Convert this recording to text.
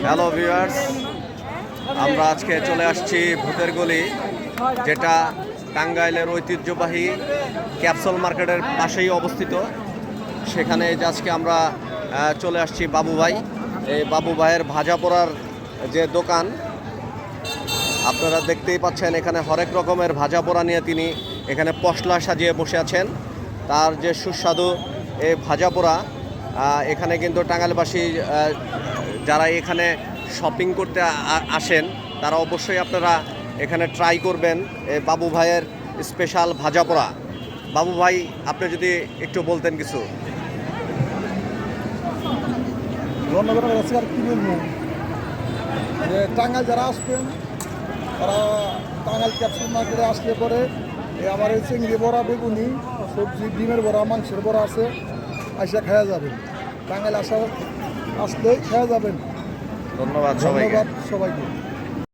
Hello viewers, আমরা আজকে চলে আসছি ভূতের গলি, যেটা টাঙ্গাইলের ঐতিহ্যবাহী ক্যাপসুল মার্কেটের পাশেই অবস্থিত। সেখানে যে আজকে আমরা চলে আসছি বাবু ভাই। এই বাবু ভাইয়ের ভাজা পোড়ার যে দোকান, আপনারা দেখতেই পাচ্ছেন এখানে হরেক রকমের ভাজা পোড়া নিয়ে তিনি এখানে পশলা সাজিয়ে বসে আছেন। তার যে সুস্বাদু এই ভাজা পোড়া, এখানে কিন্তু টাঙ্গাইলবাসী যারা এখানে শপিং করতে আসেন তারা অবশ্যই আপনারা এখানে ট্রাই করবেন এই বাবু ভাইয়ের স্পেশাল ভাজা পোড়া। বাবু ভাই, আপনি যদি একটু বলতেন কিছু। ধন্যবাদ। আর কি বলবো, যে টাঙ্গাইল যারা আসবেন তারা টাঙ্গাইল ক্যাপসুল মার্কেটে আসলে পরে আমার এই চিংড়ি বড়া, বেগুনি, সবজি, ডিমের বড়া, মাংসের বড়া আছে, আইসা খাওয়া যাবেন। টাঙ্গাইল আসলেই খাওয়া যাবেন। ধন্যবাদ সবাইকে। সবাইকে।